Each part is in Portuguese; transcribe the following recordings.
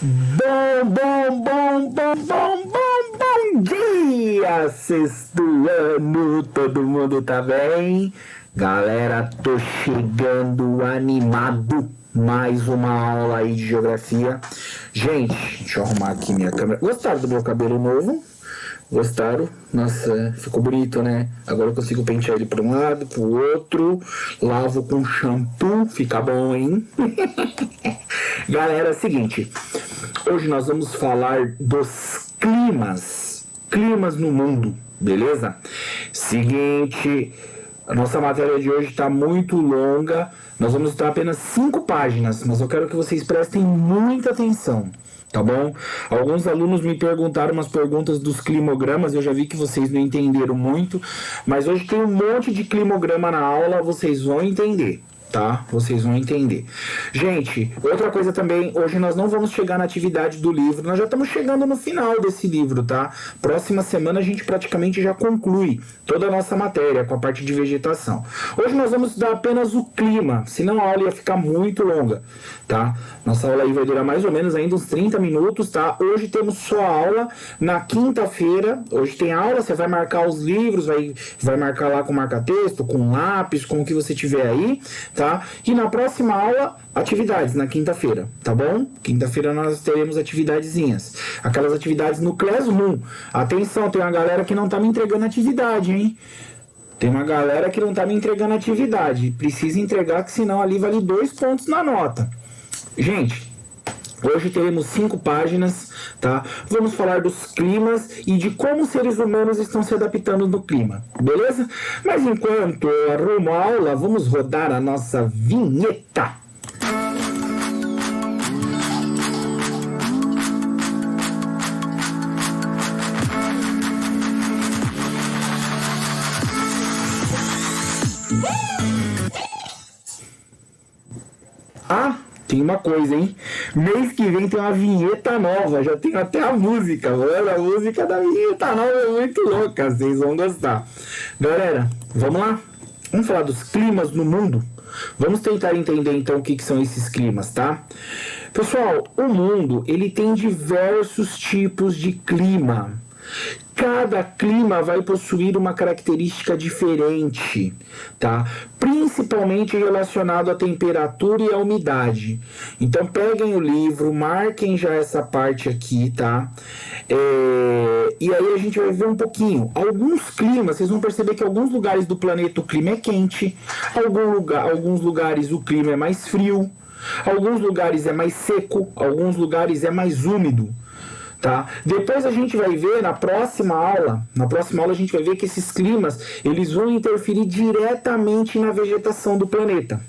Bom dia, sexto ano, todo mundo tá bem? Galera, tô chegando animado, mais uma aula aí de geografia. Gente, deixa eu arrumar aqui minha câmera. Gostaram do meu cabelo novo? Gostaram? Nossa, ficou bonito, né? Agora eu consigo pentear ele para um lado, para o outro. Lavo com shampoo, fica bom, hein? Galera, é o seguinte. Hoje nós vamos falar dos climas no mundo, beleza? Seguinte, a nossa matéria de hoje está muito longa. Nós vamos ter apenas 5 páginas, mas eu quero que vocês prestem muita atenção. Tá bom? Alguns alunos me perguntaram umas perguntas dos climogramas, eu já vi que vocês não entenderam muito, mas hoje tem um monte de climograma na aula, vocês vão entender, tá? Vocês vão entender. Gente, outra coisa também, hoje nós não vamos chegar na atividade do livro, nós já estamos chegando no final desse livro, tá? Próxima semana a gente praticamente já conclui toda a nossa matéria com a parte de vegetação. Hoje nós vamos estudar apenas o clima, senão a aula ia ficar muito longa, tá? Nossa aula aí vai durar mais ou menos ainda uns 30 minutos, tá? Hoje temos só aula na quinta-feira. Hoje tem aula, você vai marcar os livros, vai marcar lá com marca-texto, com lápis, com o que você tiver aí, tá? E na próxima aula, atividades, na quinta-feira, tá bom? Quinta-feira nós teremos atividadezinhas. Aquelas atividades no Classroom. Atenção, tem uma galera que não tá me entregando atividade, hein? Tem uma galera que não tá me entregando atividade. Precisa entregar, que senão ali vale 2 pontos na nota. Gente, hoje teremos 5 páginas, tá? Vamos falar dos climas e de como os seres humanos estão se adaptando no clima, beleza? Mas enquanto eu arrumo a aula, vamos rodar a nossa vinheta. Ah, tem uma coisa, hein? Mês que vem tem uma vinheta nova, já tenho até a música, mano. A música da vinheta nova é muito louca, vocês vão gostar. Galera, vamos lá? Vamos falar dos climas no mundo? Vamos tentar entender então o que são esses climas, tá? Pessoal, o mundo, ele tem diversos tipos de clima. Cada clima vai possuir uma característica diferente, tá? Principalmente relacionado à temperatura e à umidade. Então peguem o livro, marquem já essa parte aqui, tá? E aí a gente vai ver um pouquinho. Alguns climas, vocês vão perceber que em alguns lugares do planeta o clima é quente, alguns lugares o clima é mais frio, alguns lugares é mais seco, alguns lugares é mais úmido. Tá? Depois a gente vai ver na próxima aula a gente vai ver que esses climas, eles vão interferir diretamente na vegetação do planeta,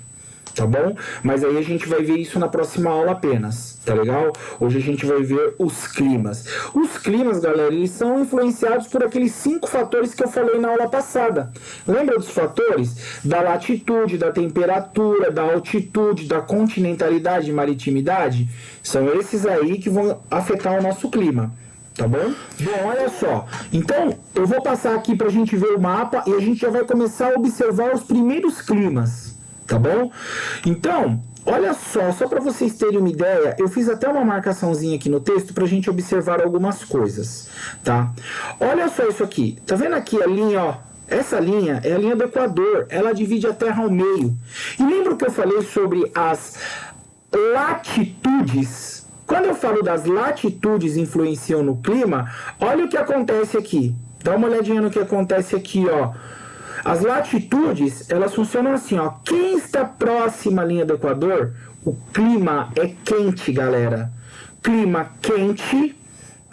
tá bom? Mas aí a gente vai ver isso na próxima aula apenas, tá legal? Hoje a gente vai ver os climas. Os climas, galera, eles são influenciados por aqueles 5 fatores que eu falei na aula passada. Lembra dos fatores? Da latitude, da temperatura, da altitude, da continentalidade e maritimidade? São esses aí que vão afetar o nosso clima. Tá bom? Bom, olha só. Então, eu vou passar aqui pra gente ver o mapa e a gente já vai começar a observar os primeiros climas. Tá bom? Então, olha só para vocês terem uma ideia, eu fiz até uma marcaçãozinha aqui no texto pra gente observar algumas coisas, tá? Olha só isso aqui. Tá vendo aqui a linha, ó? Essa linha é a linha do Equador, ela divide a Terra ao meio. E lembra que eu falei sobre as latitudes? Quando eu falo das latitudes influenciam no clima, olha o que acontece aqui. Dá uma olhadinha no que acontece aqui, ó. As latitudes, elas funcionam assim, ó. Quem está próximo à linha do Equador, o clima é quente, galera. Clima quente,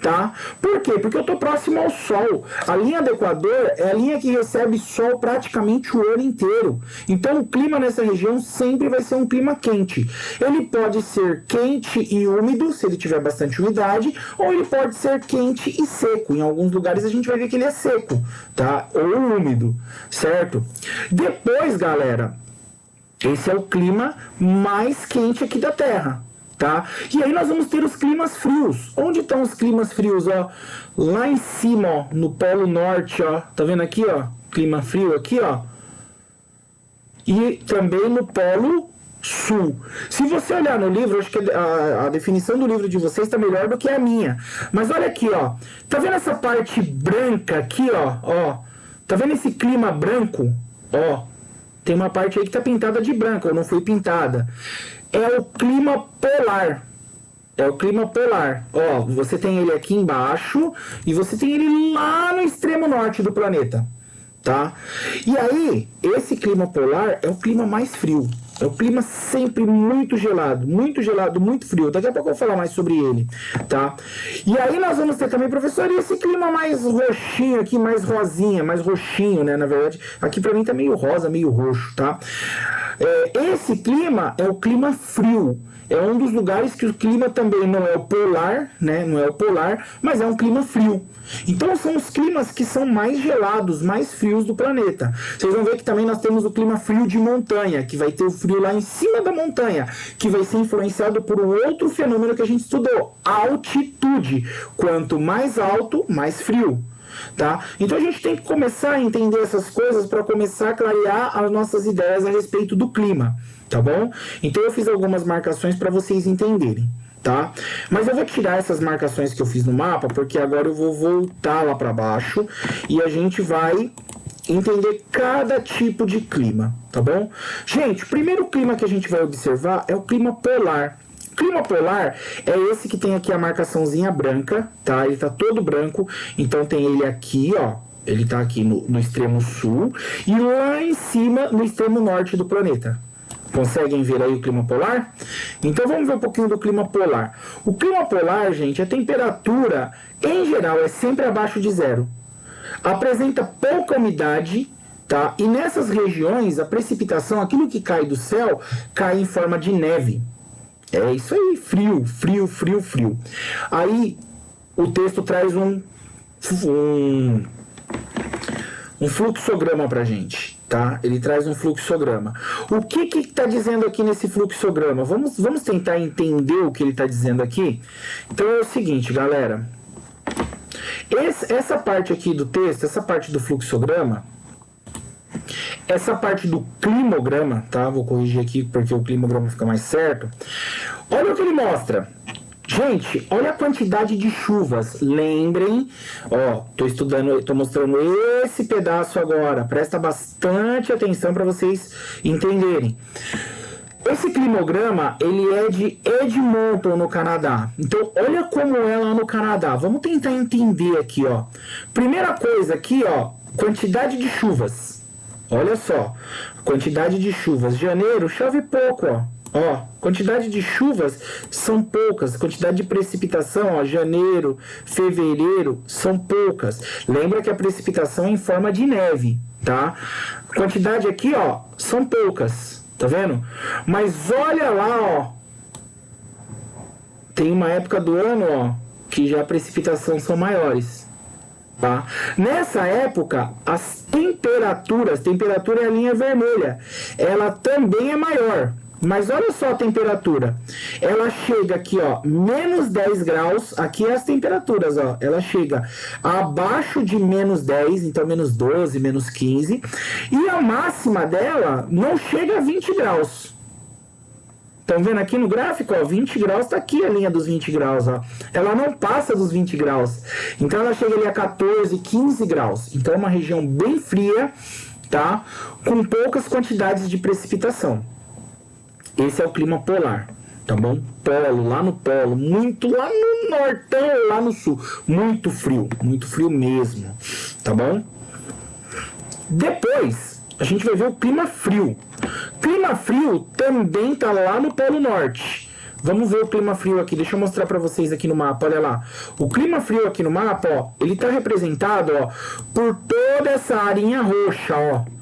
tá? Por quê? Porque eu tô próximo ao Sol. A linha do Equador é a linha que recebe Sol praticamente o ano inteiro. Então o clima nessa região sempre vai ser um clima quente. Ele pode ser quente e úmido, se ele tiver bastante umidade, ou ele pode ser quente e seco. Em alguns lugares a gente vai ver que ele é seco, tá? Ou úmido, certo? Depois, galera, esse é o clima mais quente aqui da Terra. Tá? E aí nós vamos ter os climas frios. Onde estão os climas frios, ó? Lá em cima, ó, no Polo Norte, ó. Tá vendo aqui, ó? Clima frio aqui, ó. E também no Polo sul. Se você olhar no livro, acho que a definição do livro de vocês está melhor do que a minha. Mas olha aqui, ó. Tá vendo essa parte branca aqui, ó? Tá vendo esse clima branco? Ó. Tem uma parte aí que tá pintada de branco, ou não foi pintada. É o clima polar. É o clima polar. Ó, você tem ele aqui embaixo e você tem ele lá no extremo norte do planeta. Tá? E aí, esse clima polar é o clima mais frio. É o clima sempre muito gelado, muito frio. Daqui a pouco eu vou falar mais sobre ele, tá? E aí nós vamos ter também, professor, esse clima mais roxinho aqui, mais rosinha, mais roxinho, né? Na verdade, aqui pra mim tá meio rosa, meio roxo, tá? Esse clima é o clima frio. É um dos lugares que o clima também não é o polar, né? Não é o polar, mas é um clima frio. Então são os climas que são mais gelados, mais frios do planeta. Vocês vão ver que também nós temos o clima frio de montanha, que vai ter o frio lá em cima da montanha, que vai ser influenciado por um outro fenômeno que a gente estudou, altitude. Quanto mais alto, mais frio. Tá? Então a gente tem que começar a entender essas coisas para começar a clarear as nossas ideias a respeito do clima, tá bom? Então eu fiz algumas marcações para vocês entenderem, tá? Mas eu vou tirar essas marcações que eu fiz no mapa, porque agora eu vou voltar lá para baixo e a gente vai entender cada tipo de clima, tá bom? Gente, o primeiro clima que a gente vai observar é o clima polar. Clima polar é esse que tem aqui a marcaçãozinha branca, tá? Ele tá todo branco, então tem ele aqui, ó. Ele tá aqui no extremo sul e lá em cima no extremo norte do planeta. Conseguem ver aí o clima polar? Então vamos ver um pouquinho do clima polar. O clima polar, gente, a temperatura, em geral, é sempre abaixo de zero. Apresenta pouca umidade, tá? E nessas regiões, a precipitação, aquilo que cai do céu, cai em forma de neve. É isso aí, frio. Aí o texto traz um fluxograma pra gente, tá? Ele traz um fluxograma. O que está dizendo aqui nesse fluxograma? Vamos tentar entender o que ele está dizendo aqui? Então é o seguinte, galera. Essa parte aqui do texto, essa parte do fluxograma, essa parte do climograma, tá? Vou corrigir aqui porque o climograma fica mais certo. Olha o que ele mostra. Gente, olha a quantidade de chuvas. Lembrem, ó, tô mostrando esse pedaço agora. Presta bastante atenção para vocês entenderem. Esse climograma, ele é de Edmonton, no Canadá. Então, olha como é lá no Canadá. Vamos tentar entender aqui, ó. Primeira coisa aqui, ó, quantidade de chuvas. Olha só, quantidade de chuvas. Janeiro chove pouco, ó. Ó, quantidade de chuvas são poucas. Quantidade de precipitação, ó, janeiro, fevereiro, são poucas. Lembra que a precipitação é em forma de neve, tá? Quantidade aqui, ó, são poucas. Tá vendo? Mas olha lá, ó. Tem uma época do ano, ó, que já a precipitação são maiores. Tá? Nessa época, as temperaturas, temperatura é a linha vermelha, ela também é maior. Mas olha só a temperatura. Ela chega aqui, ó, menos 10 graus. Aqui é as temperaturas, ó. Ela chega abaixo de menos 10, então menos 12, menos 15. E a máxima dela não chega a 20 graus. Estão vendo aqui no gráfico, ó, 20 graus, tá aqui a linha dos 20 graus, ó. Ela não passa dos 20 graus. Então ela chega ali a 14, 15 graus. Então é uma região bem fria, tá? Com poucas quantidades de precipitação. Esse é o clima polar, tá bom? Polo, lá no polo, muito lá no nortão, lá no sul. Muito frio mesmo, tá bom? Depois, a gente vai ver o clima frio. Clima frio também tá lá no Polo Norte. Vamos ver o clima frio aqui, deixa eu mostrar para vocês aqui no mapa, olha lá. O clima frio aqui no mapa, ó, ele tá representado, ó, por toda essa arinha roxa, ó.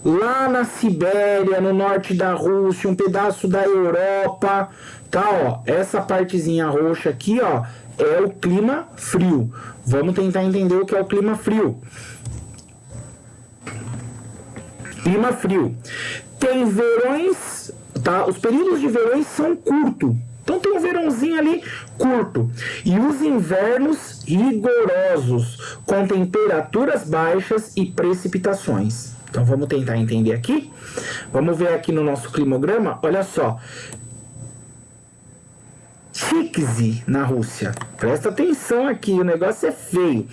Lá na Sibéria, no norte da Rússia, um pedaço da Europa, tá, ó. Essa partezinha roxa aqui, ó, é o clima frio. Vamos tentar entender o que é o clima frio. Clima frio. Tem verões, tá? Os períodos de verões são curtos. Então tem um verãozinho ali curto. E os invernos rigorosos, com temperaturas baixas e precipitações. Então vamos tentar entender aqui. Vamos ver aqui no nosso climograma, olha só. Chikzy, na Rússia. Presta atenção aqui, o negócio é feio.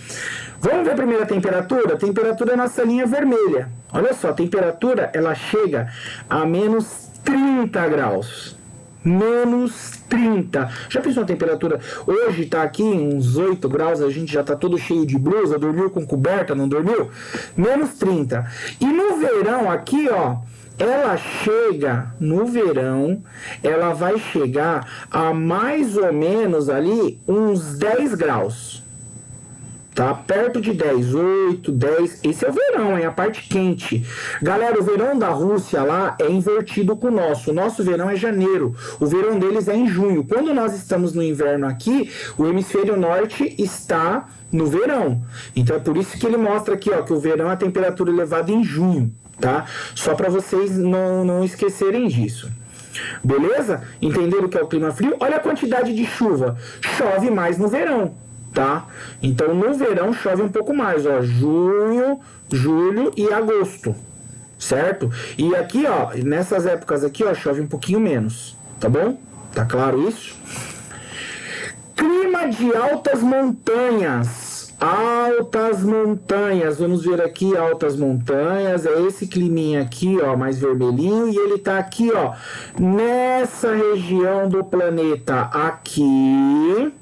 Vamos ver a primeira temperatura? A temperatura é nossa linha vermelha. Olha só, a temperatura ela chega a menos 30 graus. Menos 30. Já pensou a temperatura? Hoje tá aqui uns 8 graus, a gente já tá todo cheio de blusa, dormiu com coberta, não dormiu? Menos 30. E no verão aqui, ó, ela chega, no verão, ela vai chegar a mais ou menos ali uns 10 graus. Tá? Perto de 10, 8, 10. Esse é o verão, é a parte quente. Galera, o verão da Rússia lá é invertido com o nosso. O nosso verão é janeiro. O verão deles é em junho. Quando nós estamos no inverno aqui, o hemisfério norte está no verão. Então é por isso que ele mostra aqui, ó, que o verão é a temperatura elevada em junho. Tá? Só para vocês não esquecerem disso. Beleza? Entenderam o que é o clima frio? Olha a quantidade de chuva. Chove mais no verão, tá? Então no verão chove um pouco mais, ó, junho, julho e agosto, certo? E aqui, ó, nessas épocas aqui, ó, chove um pouquinho menos, tá bom? Tá claro isso? Clima de altas montanhas. Altas montanhas, vamos ver aqui altas montanhas, é esse climinha aqui, ó, mais vermelhinho, e ele tá aqui, ó, nessa região do planeta aqui,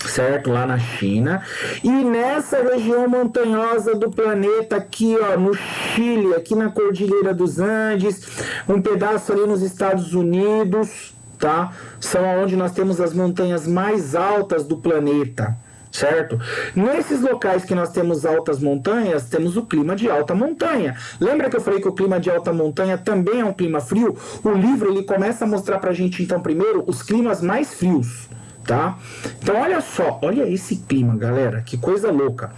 certo? Lá na China, e nessa região montanhosa do planeta aqui, ó, no Chile, aqui na Cordilheira dos Andes, um pedaço ali nos Estados Unidos, tá? São onde nós temos as montanhas mais altas do planeta. Certo? Nesses locais que nós temos altas montanhas, temos o clima de alta montanha. Lembra que eu falei que o clima de alta montanha também é um clima frio? O livro ele começa a mostrar pra gente então primeiro os climas mais frios, tá? Então olha só, olha esse clima, galera, que coisa louca.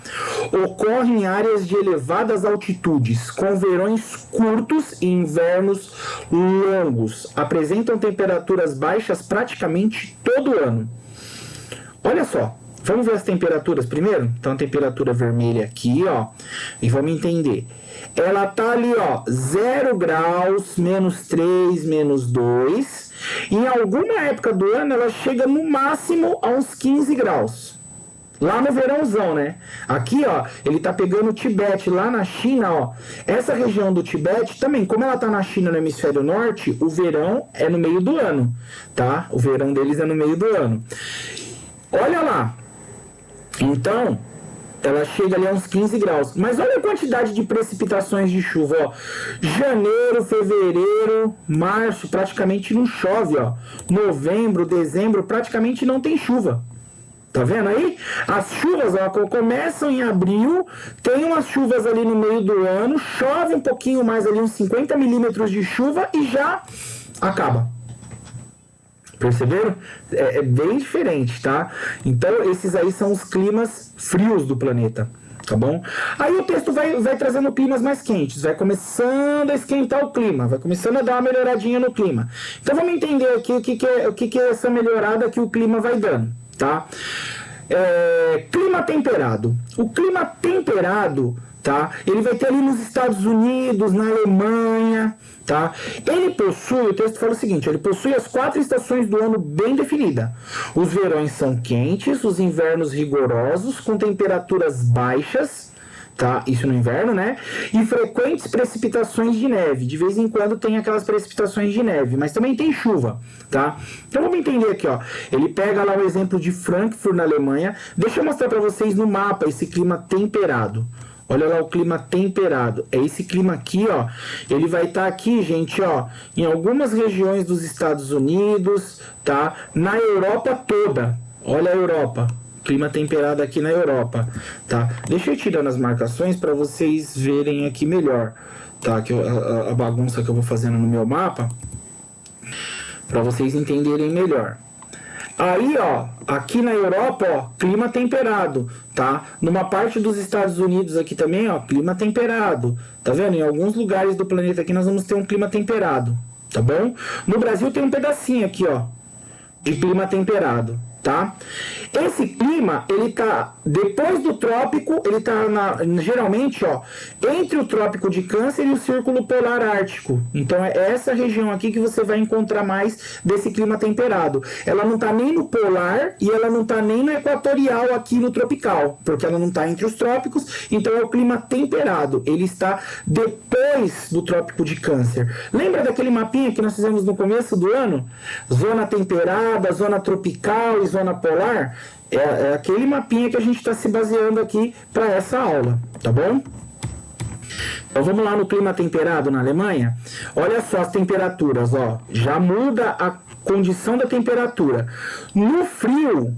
Ocorre em áreas de elevadas altitudes, com verões curtos e invernos longos. Apresentam temperaturas baixas praticamente todo ano. Olha só. Vamos ver as temperaturas primeiro? Então, a temperatura vermelha aqui, ó. E vamos entender. Ela tá ali, ó, 0 graus, menos 3, menos 2. Em alguma época do ano, ela chega no máximo a uns 15 graus. Lá no verãozão, né? Aqui, ó, ele tá pegando o Tibete, lá na China, ó. Essa região do Tibete, também, como ela tá na China, no hemisfério norte, o verão é no meio do ano, tá? O verão deles é no meio do ano. Olha lá. Então, ela chega ali a uns 15 graus. Mas olha a quantidade de precipitações de chuva, ó. Janeiro, fevereiro, março, praticamente não chove, ó. Novembro, dezembro, praticamente não tem chuva. Tá vendo aí? As chuvas, ó, começam em abril, tem umas chuvas ali no meio do ano, chove um pouquinho mais ali, uns 50 milímetros de chuva e já acaba. Perceberam? É bem diferente, tá? Então, esses aí são os climas frios do planeta, tá bom? Aí o texto vai trazendo climas mais quentes, vai começando a esquentar o clima, vai começando a dar uma melhoradinha no clima. Então, vamos entender aqui o que é essa melhorada que o clima vai dando, tá? Clima temperado. O clima temperado, tá? Ele vai ter ali nos Estados Unidos, na Alemanha, tá? Ele possui, o texto fala o seguinte, ele possui as 4 estações do ano bem definidas. Os verões são quentes, os invernos rigorosos, com temperaturas baixas, tá? Isso no inverno, né? E frequentes precipitações de neve. De vez em quando tem aquelas precipitações de neve, mas também tem chuva, tá? Então vamos entender aqui, ó. Ele pega lá o exemplo de Frankfurt, na Alemanha. Deixa eu mostrar para vocês no mapa esse clima temperado. Olha lá o clima temperado. É esse clima aqui, ó. Ele vai estar aqui, gente, ó, em algumas regiões dos Estados Unidos, tá? Na Europa toda. Olha a Europa. Clima temperado aqui na Europa, tá? Deixa eu tirar as marcações para vocês verem aqui melhor, tá? Que a bagunça que eu vou fazendo no meu mapa, para vocês entenderem melhor. Aí, ó, aqui na Europa, ó, clima temperado, tá? Numa parte dos Estados Unidos aqui também, ó, clima temperado. Tá vendo? Em alguns lugares do planeta aqui nós vamos ter um clima temperado, tá bom? No Brasil tem um pedacinho aqui, ó, de clima temperado. tá? Esse clima, ele tá depois do trópico, ele tá geralmente, ó, entre o trópico de Câncer e o círculo polar ártico. Então é essa região aqui que você vai encontrar mais desse clima temperado. Ela não tá nem no polar e ela não tá nem no equatorial aqui no tropical, porque ela não tá entre os trópicos, então é o clima temperado. Ele está depois do trópico de Câncer. Lembra daquele mapinha que nós fizemos no começo do ano? Zona temperada, zona tropical e zona polar? É aquele mapinha que a gente está se baseando aqui para essa aula, tá bom? Então vamos lá no clima temperado na Alemanha. Olha só as temperaturas, ó. Já muda a condição da temperatura. No frio,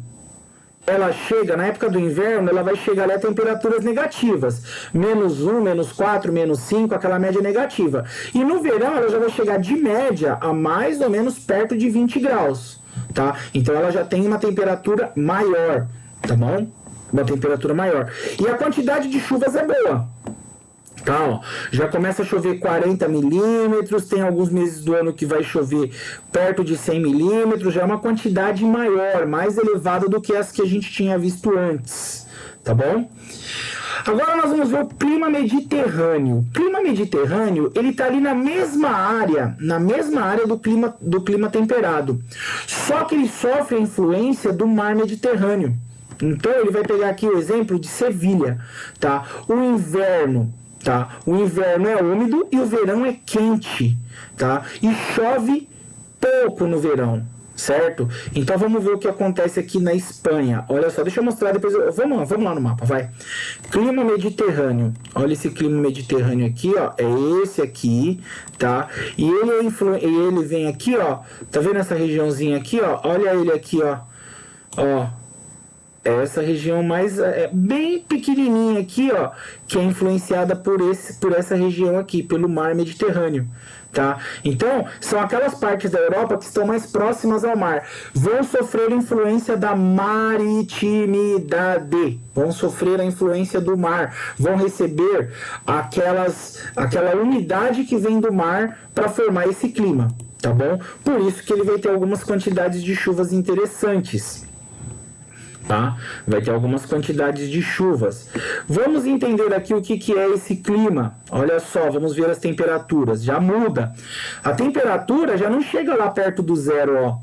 ela chega, na época do inverno, ela vai chegar a temperaturas negativas. -1, -4, -5, aquela média negativa. E no verão, ela já vai chegar de média a mais ou menos perto de 20 graus. Tá? Então ela já tem uma temperatura maior, tá bom? Uma temperatura maior. E a quantidade de chuvas é boa. Tá, ó, já começa a chover 40 milímetros, tem alguns meses do ano que vai chover perto de 100 milímetros, já é uma quantidade maior, mais elevada do que as que a gente tinha visto antes, tá bom? Agora nós vamos ver o clima mediterrâneo. O clima mediterrâneo, ele está ali na mesma área do clima temperado. Só que ele sofre a influência do mar Mediterrâneo. Então ele vai pegar aqui o exemplo de Sevilha, tá? O inverno é úmido e o verão é quente, tá? E chove pouco no verão. Certo? Então vamos ver o que acontece aqui na Espanha. Olha só, deixa eu mostrar depois. Vamos lá no mapa, vai. Clima mediterrâneo. Olha esse clima mediterrâneo aqui, ó. É esse aqui, tá? E ele vem aqui, ó. Tá vendo essa regiãozinha aqui, ó? Olha ele aqui, ó. Ó. Essa região mais bem pequenininha aqui, ó, que é influenciada por essa região aqui, pelo mar Mediterrâneo, tá? Então, são aquelas partes da Europa que estão mais próximas ao mar. Vão sofrer influência da maritimidade, vão sofrer a influência do mar, vão receber aquela umidade que vem do mar para formar esse clima, tá bom? Por isso que ele vai ter algumas quantidades de chuvas interessantes. Tá? Vai ter algumas quantidades de chuvas. Vamos entender aqui o que é esse clima. Olha só, vamos ver as temperaturas. Já muda. A temperatura já não chega lá perto do zero, ó.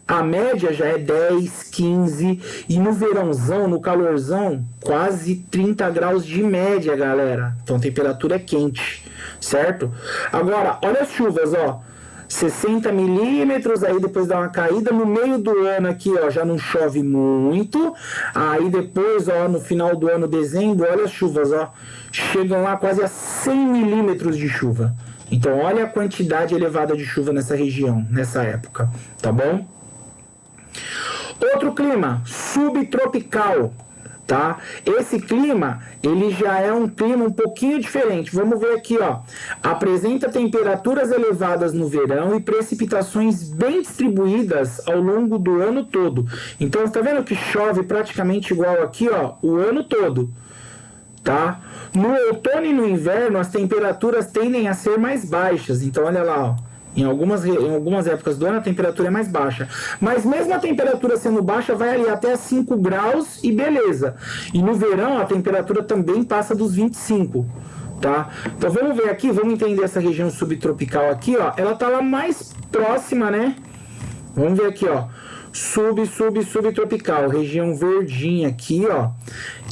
A média já é 10, 15 e no verãozão, no calorzão, quase 30 graus de média, galera. Então a temperatura é quente, certo? Agora, olha as chuvas, ó. 60 milímetros, aí depois dá uma caída. No meio do ano aqui, ó, já não chove muito. Aí depois, ó, no final do ano, dezembro, olha as chuvas, ó. Chegam lá quase a 100 milímetros de chuva. Então, olha a quantidade elevada de chuva nessa região, nessa época, tá bom? Outro clima, subtropical. Tá? Esse clima, ele já é um clima um pouquinho diferente. Vamos ver aqui, ó. Apresenta temperaturas elevadas no verão e precipitações bem distribuídas ao longo do ano todo. Então, tá vendo que chove praticamente igual aqui, ó, o ano todo, tá? No outono e no inverno, as temperaturas tendem a ser mais baixas. Então, olha lá, ó. Em algumas épocas do ano a temperatura é mais baixa. Mas mesmo a temperatura sendo baixa, vai ali até 5 graus e beleza. E no verão a temperatura também passa dos 25. Tá? Então vamos ver aqui, vamos entender essa região subtropical aqui, ó. Ela tá lá mais próxima, né? Vamos ver aqui, ó. Subtropical, região verdinha aqui, ó.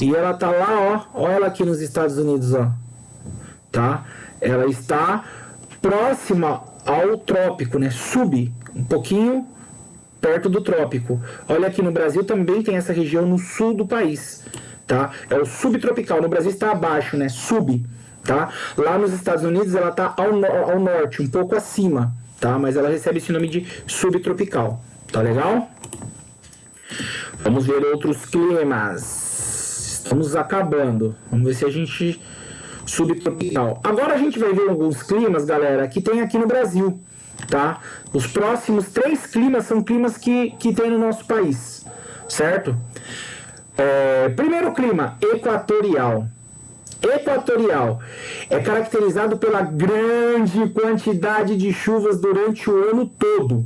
E ela tá lá, ó. Olha ela aqui nos Estados Unidos, ó. Tá? Ela está próxima ao trópico, né? Um pouquinho perto do trópico. Olha, aqui no Brasil também tem essa região no sul do país, tá? É o subtropical. No Brasil está abaixo, né? Tá? Lá nos Estados Unidos ela está ao norte, um pouco acima, tá? Mas ela recebe esse nome de subtropical. Tá legal? Vamos ver outros climas. Estamos acabando. Vamos ver se a gente... Subtropical. Agora a gente vai ver alguns climas, galera, que tem aqui no Brasil, tá? Os próximos 3 climas são climas que tem no nosso país, certo? Primeiro clima, equatorial. É caracterizado pela grande quantidade de chuvas durante o ano todo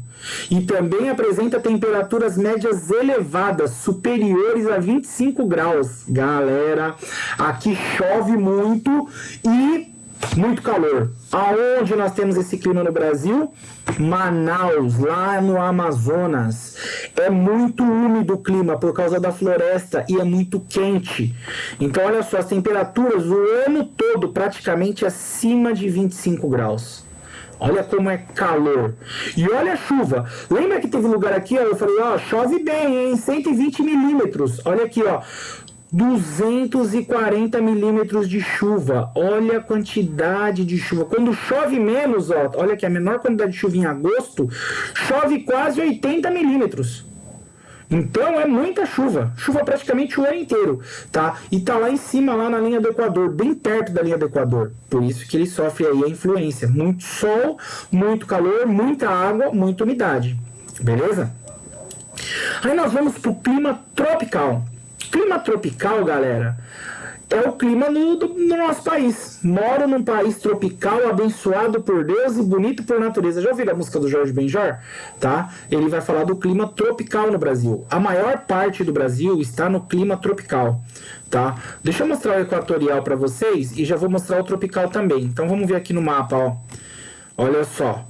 e também apresenta temperaturas médias elevadas, superiores a 25 graus. Galera, aqui chove muito e muito calor. Aonde nós temos esse clima no Brasil? Manaus, lá no Amazonas. É muito úmido o clima por causa da floresta e é muito quente. Então, olha só, as temperaturas o ano todo praticamente acima de 25 graus. Olha como é calor. E olha a chuva. Lembra que teve um lugar aqui, ó, eu falei, ó, chove bem, hein? 120 milímetros. Olha aqui, ó. 240 milímetros de chuva. Olha a quantidade de chuva. Quando chove menos, ó, olha que a menor quantidade de chuva em agosto, chove quase 80 milímetros. Então é muita chuva. Chuva praticamente o ano inteiro, tá? E tá lá em cima, lá na linha do Equador, bem perto da linha do Equador. Por isso que ele sofre aí a influência. Muito sol, muito calor, muita água, muita umidade. Beleza? Aí nós vamos pro clima tropical. Clima tropical, galera, é o clima do nosso país. Moro num país tropical, abençoado por Deus e bonito por natureza. Já ouviram a música do Jorge Benjor? Tá? Ele vai falar do clima tropical no Brasil. A maior parte do Brasil está no clima tropical. Tá? Deixa eu mostrar o equatorial para vocês e já vou mostrar o tropical também. Então vamos ver aqui no mapa, ó. Olha só.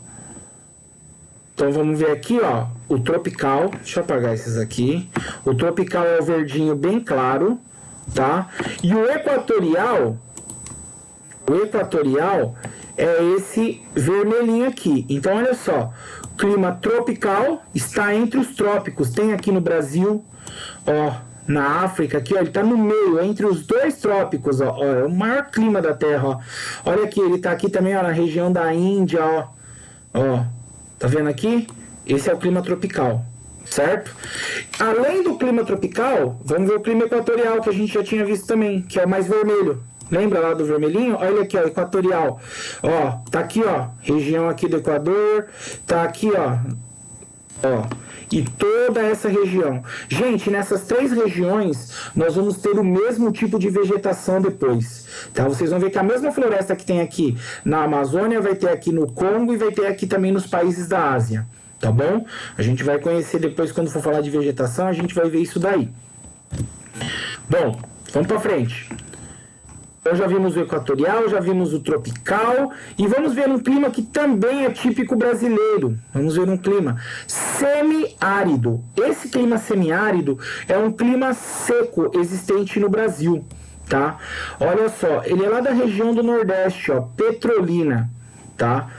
Então vamos ver aqui, ó, o tropical. Deixa eu apagar esses aqui. O tropical é o verdinho bem claro, tá? E o equatorial é esse vermelhinho aqui. Então olha só, clima tropical está entre os trópicos. Tem aqui no Brasil, ó, na África aqui, ó, ele tá no meio, entre os dois trópicos, ó, é o maior clima da Terra, ó. Olha aqui, ele tá aqui também, ó, na região da Índia, ó. Tá vendo aqui? Esse é o clima tropical, certo? Além do clima tropical, vamos ver o clima equatorial, que a gente já tinha visto também, que é o mais vermelho. Lembra lá do vermelhinho? Olha aqui, ó, equatorial. Ó, tá aqui, ó, região aqui do Equador, tá aqui, ó, e toda essa região. Gente, nessas três regiões, nós vamos ter o mesmo tipo de vegetação depois, tá? Vocês vão ver que a mesma floresta que tem aqui na Amazônia, vai ter aqui no Congo e vai ter aqui também nos países da Ásia, tá bom? A gente vai conhecer depois, quando for falar de vegetação, a gente vai ver isso daí. Bom, vamos pra frente. Então já vimos o equatorial, já vimos o tropical e vamos ver um clima que também é típico brasileiro. Vamos ver um clima semiárido. Esse clima semiárido é um clima seco existente no Brasil, tá? Olha só, ele é lá da região do Nordeste, ó, Petrolina, tá?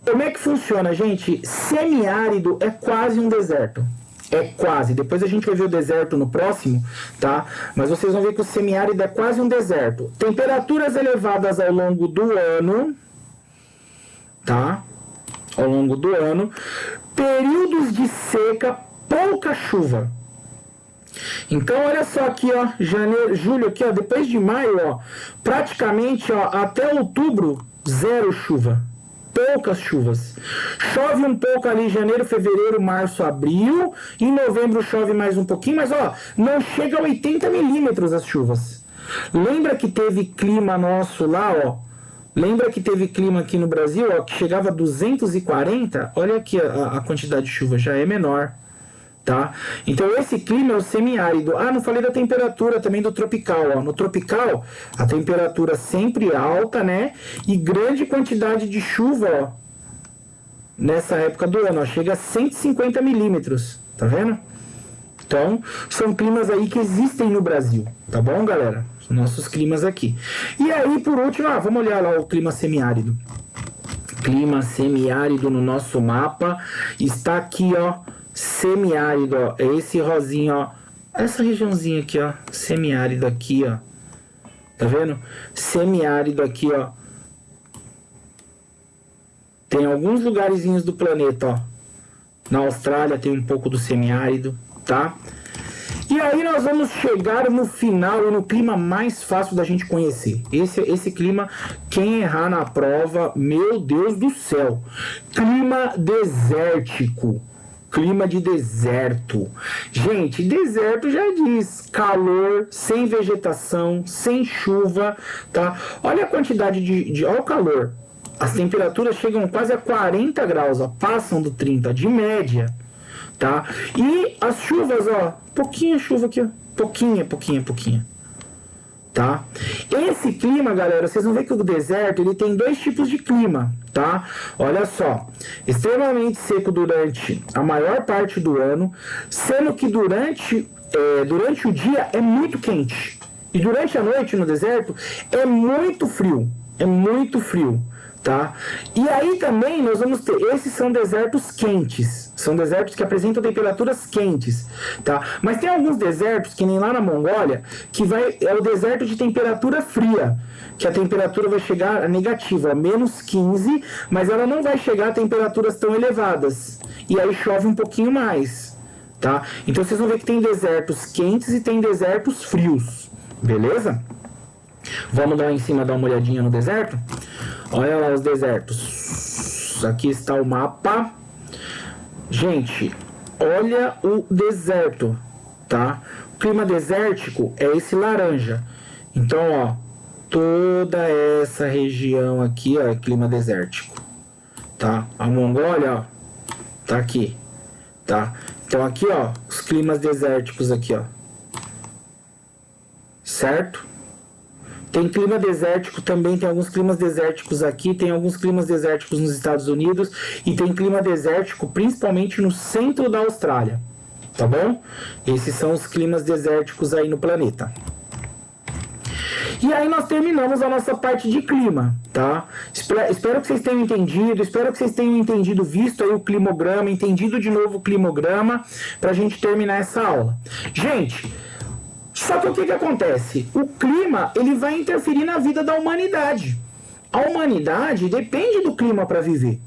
Como é que funciona, gente? Semiárido é quase um deserto. É quase. Depois a gente vai ver o deserto no próximo, tá? Mas vocês vão ver que o semiárido é quase um deserto. Temperaturas elevadas ao longo do ano, tá? Ao longo do ano. Períodos de seca, pouca chuva. Então, olha só aqui, ó, janeiro, julho aqui, ó, depois de maio, ó, praticamente, ó, até outubro, zero chuva. Poucas chuvas. Chove um pouco ali em janeiro, fevereiro, março, abril. Em novembro chove mais um pouquinho, mas ó, não chega a 80 milímetros as chuvas. Lembra que teve clima nosso lá, ó? Lembra que teve clima aqui no Brasil, ó, que chegava a 240? Olha aqui a quantidade de chuva, já é menor. Tá? Então esse clima é o semiárido. Ah, não falei da temperatura também do tropical, ó. No tropical, a temperatura sempre alta, né? E grande quantidade de chuva, ó, nessa época do ano, ó, chega a 150 milímetros, tá vendo? Então, são climas aí que existem no Brasil, tá bom, galera? Os nossos climas aqui. E aí, por último, vamos olhar lá o clima semiárido. Clima semiárido no nosso mapa está aqui, ó. Semiárido, ó, é esse rosinho, ó, essa regiãozinha aqui, ó, semiárido aqui, ó, tá vendo? Semiárido aqui, ó, tem alguns lugarzinhos do planeta, ó, na Austrália tem um pouco do semiárido, tá? E aí nós vamos chegar no final e no clima mais fácil da gente conhecer. Esse clima, quem errar na prova, meu Deus do céu, clima desértico. Clima de deserto. Gente, deserto já diz calor, sem vegetação, sem chuva, tá? Olha a quantidade olha o calor. As temperaturas chegam quase a 40 graus, ó, passam do 30 de média, tá? E as chuvas, ó, pouquinha chuva aqui, ó, pouquinha. Tá? Esse clima, galera, vocês vão ver que o deserto ele tem dois tipos de clima, tá? Olha só, extremamente seco durante a maior parte do ano, sendo que durante o dia é muito quente e durante a noite no deserto é muito frio, tá? E aí também nós vamos ter, esses são desertos quentes, são desertos que apresentam temperaturas quentes, tá? Mas tem alguns desertos, que nem lá na Mongólia, que é o deserto de temperatura fria, que a temperatura vai chegar a negativa, a menos 15, mas ela não vai chegar a temperaturas tão elevadas, e aí chove um pouquinho mais, tá? Então vocês vão ver que tem desertos quentes e tem desertos frios, beleza? Vamos lá em cima dar uma olhadinha no deserto? Olha lá os desertos. Aqui está o mapa. Gente, olha o deserto, tá? O clima desértico é esse laranja. Então, ó, toda essa região aqui, ó, é clima desértico, tá? A Mongólia, ó, tá aqui, tá? Então aqui, ó, os climas desérticos aqui, ó. Certo? Tem clima desértico também, tem alguns climas desérticos aqui, tem alguns climas desérticos nos Estados Unidos e tem clima desértico principalmente no centro da Austrália, tá bom? Esses são os climas desérticos aí no planeta. E aí nós terminamos a nossa parte de clima, tá? Espero que vocês tenham entendido, visto aí o climograma, entendido de novo o climograma, pra gente terminar essa aula. Gente, só que o que acontece? O clima, ele vai interferir na vida da humanidade. A humanidade depende do clima para viver,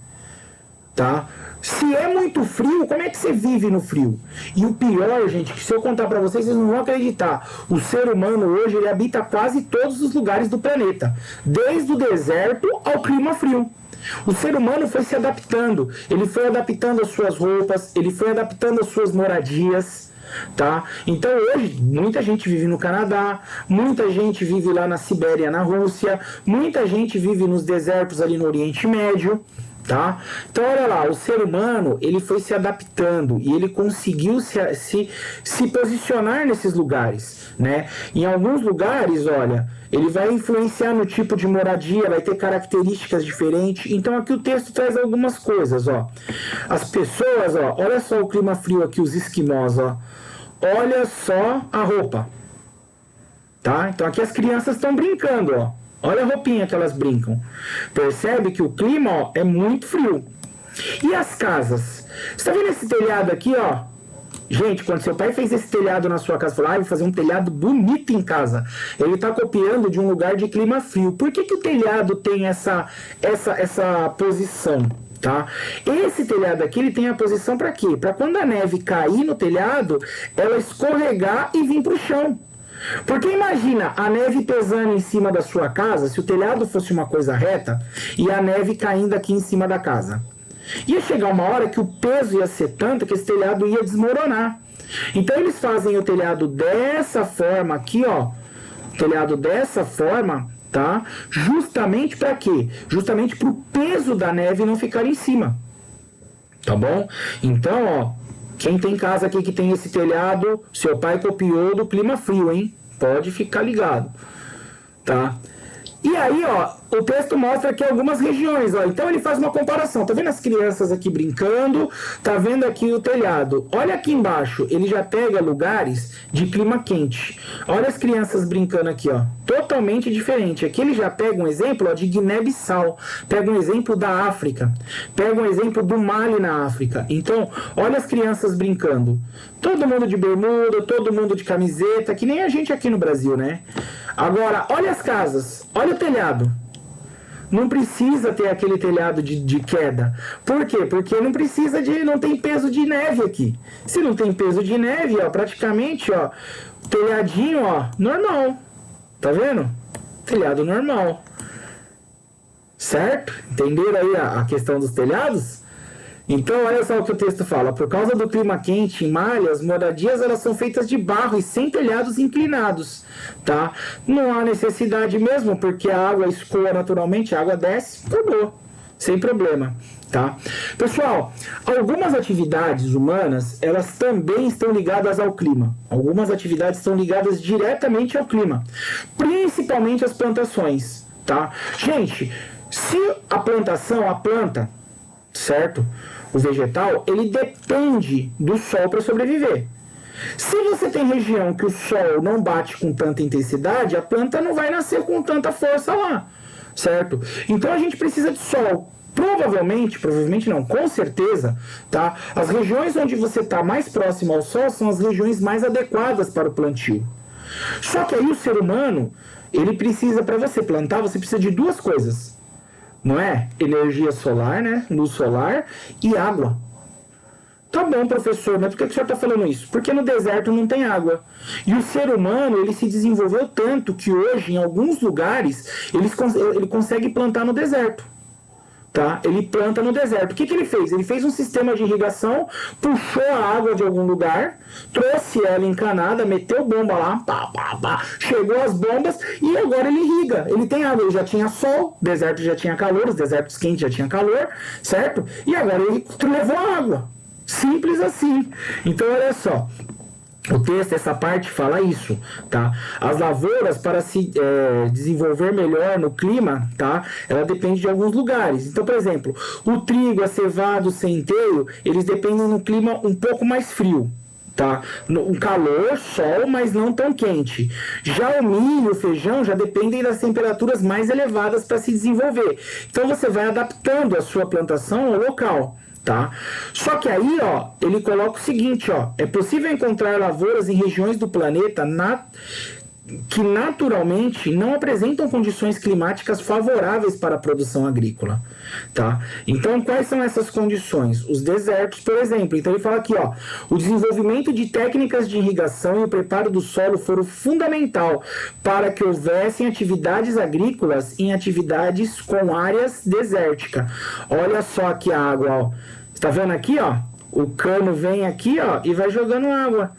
tá? Se é muito frio, como é que você vive no frio? E o pior, gente, que se eu contar para vocês, vocês não vão acreditar. O ser humano hoje, ele habita quase todos os lugares do planeta, desde o deserto ao clima frio. O ser humano foi se adaptando, ele foi adaptando as suas roupas, ele foi adaptando as suas moradias, tá? Então hoje muita gente vive no Canadá, muita gente vive lá na Sibéria, na Rússia, muita gente vive nos desertos ali no Oriente Médio, tá? Então olha lá, o ser humano ele foi se adaptando e ele conseguiu se posicionar nesses lugares, né? Em alguns lugares, olha, ele vai influenciar no tipo de moradia, vai ter características diferentes. Então aqui o texto traz algumas coisas, ó. As pessoas, ó, olha só o clima frio aqui, os esquimós, ó. Olha só a roupa, tá? Então aqui as crianças estão brincando, ó. Olha a roupinha que elas brincam. Percebe que o clima, ó, é muito frio. E as casas? Você tá vendo esse telhado aqui, ó? Gente, quando seu pai fez esse telhado na sua casa, falou, vou fazer um telhado bonito em casa. Ele está copiando de um lugar de clima frio. Por que o telhado tem essa posição? Tá? Esse telhado aqui, ele tem a posição para quê? Para quando a neve cair no telhado, ela escorregar e vir para o chão. Porque imagina a neve pesando em cima da sua casa, se o telhado fosse uma coisa reta, e a neve caindo aqui em cima da casa. Ia chegar uma hora que o peso ia ser tanto que esse telhado ia desmoronar. Então eles fazem o telhado dessa forma aqui, ó. O telhado dessa forma, tá? Justamente para quê? Justamente para o peso da neve não ficar em cima. Tá bom? Então, ó, quem tem casa aqui que tem esse telhado, seu pai copiou do clima frio, hein? Pode ficar ligado, tá? E aí, ó, o texto mostra aqui algumas regiões, ó. Então ele faz uma comparação. Tá vendo as crianças aqui brincando? Tá vendo aqui o telhado? Olha aqui embaixo, ele já pega lugares de clima quente. Olha as crianças brincando aqui, ó. Totalmente diferente. Aqui ele já pega um exemplo, ó, de Guiné-Bissau. Pega um exemplo da África. Pega um exemplo do Mali na África. Então, olha as crianças brincando. Todo mundo de bermuda, todo mundo de camiseta, que nem a gente aqui no Brasil, né? Agora, olha as casas, olha o telhado. Não precisa ter aquele telhado de queda. Por quê? Porque não tem peso de neve aqui. Se não tem peso de neve, ó, praticamente, ó, telhadinho, ó, normal. Tá vendo? Telhado normal. Certo? Entenderam aí a questão dos telhados? Então, olha só o que o texto fala. Por causa do clima quente, em malhas, moradias elas são feitas de barro e sem telhados inclinados, tá? Não há necessidade mesmo, porque a água escoa naturalmente, a água desce, acabou, sem problema, tá? Pessoal, algumas atividades humanas, elas também estão ligadas ao clima. Algumas atividades estão ligadas diretamente ao clima, principalmente as plantações, tá? Gente, se a planta, certo? O vegetal, ele depende do sol para sobreviver. Se você tem região que o sol não bate com tanta intensidade, a planta não vai nascer com tanta força lá, certo? Então a gente precisa de sol. Provavelmente não, com certeza, tá? As regiões onde você está mais próximo ao sol são as regiões mais adequadas para o plantio. Só que aí o ser humano, ele precisa, para você plantar, você precisa de duas coisas. Não é? Energia solar, né? Luz solar e água. Tá bom, professor, mas por que o senhor está falando isso? Porque no deserto não tem água. E o ser humano, ele se desenvolveu tanto que hoje, em alguns lugares, ele consegue plantar no deserto. Tá? Ele planta no deserto. O que ele fez? Ele fez um sistema de irrigação, puxou a água de algum lugar, trouxe ela encanada, meteu bomba lá, chegou as bombas e agora ele irriga. Ele tem água, ele já tinha sol, o deserto já tinha calor, os desertos quentes já tinha calor, certo? E agora ele levou a água. Simples assim. Então, olha só. O texto, essa parte fala isso, tá? As lavouras, para se desenvolver melhor no clima, tá? Ela depende de alguns lugares. Então, por exemplo, o trigo, a cevada, o centeio, eles dependem de um clima um pouco mais frio, tá? Um calor, sol, mas não tão quente. Já o milho, o feijão, já dependem das temperaturas mais elevadas para se desenvolver. Então, você vai adaptando a sua plantação ao local. Tá? Só que aí, ó, ele coloca o seguinte, ó, é possível encontrar lavouras em regiões do planeta que naturalmente não apresentam condições climáticas favoráveis para a produção agrícola, tá? Então, quais são essas condições? Os desertos, por exemplo. Então, ele fala aqui, ó, o desenvolvimento de técnicas de irrigação e o preparo do solo foram fundamental para que houvessem atividades agrícolas em atividades com áreas desérticas. Olha só aqui a água, ó. Tá vendo aqui, ó? O cano vem aqui, ó, e vai jogando água.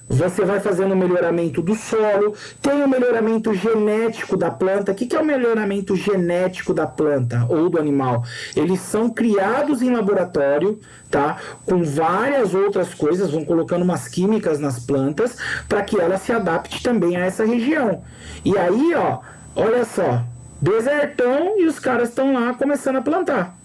Você vai fazendo o melhoramento do solo, tem o melhoramento genético da planta. O que é o melhoramento genético da planta ou do animal? Eles são criados em laboratório, tá? Com várias outras coisas, vão colocando umas químicas nas plantas para que ela se adapte também a essa região. E aí, ó, olha só, desertão e os caras estão lá começando a plantar.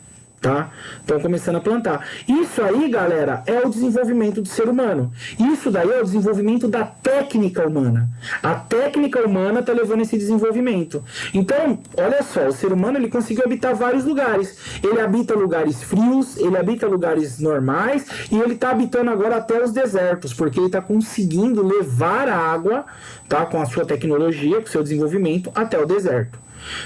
Tá? Estão começando a plantar. Isso aí, galera, é o desenvolvimento do ser humano. Isso daí é o desenvolvimento da técnica humana. A técnica humana está levando esse desenvolvimento. Então, olha só, o ser humano ele conseguiu habitar vários lugares. Ele habita lugares frios, ele habita lugares normais e ele está habitando agora até os desertos, porque ele está conseguindo levar a água, tá, com a sua tecnologia, com o seu desenvolvimento, até o deserto.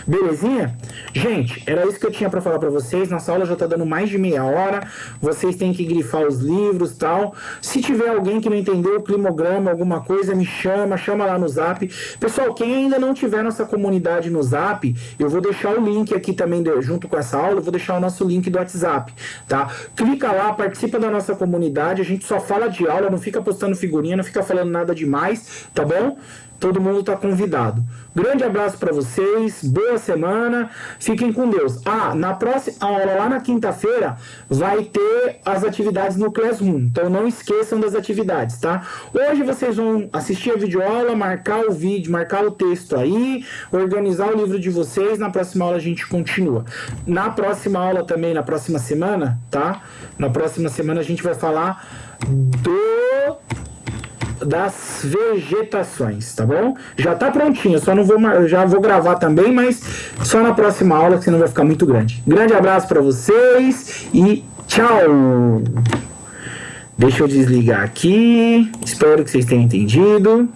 Belezinha? Gente, era isso que eu tinha para falar para vocês. Nossa aula já tá dando mais de meia hora. Vocês têm que grifar os livros e tal. Se tiver alguém que não entendeu o climograma, alguma coisa, me chama lá no Zap. Pessoal, quem ainda não tiver nossa comunidade no Zap, eu vou deixar o link aqui também, junto com essa aula, eu vou deixar o nosso link do WhatsApp, tá? Clica lá, participa da nossa comunidade. A gente só fala de aula, não fica postando figurinha, não fica falando nada demais, tá bom? Todo mundo está convidado. Grande abraço para vocês, boa semana, fiquem com Deus. Na próxima aula, lá na quinta-feira, vai ter as atividades no Classroom, então não esqueçam das atividades, tá? Hoje vocês vão assistir a videoaula, marcar o vídeo, marcar o texto aí, organizar o livro de vocês, na próxima aula a gente continua. Na próxima aula também, na próxima semana, tá? Na próxima semana a gente vai falar das vegetações, tá bom? Já tá prontinho, só não vou, já vou gravar também, mas só na próxima aula, que senão vai ficar muito grande. Grande abraço para vocês e tchau! Deixa eu desligar aqui, espero que vocês tenham entendido.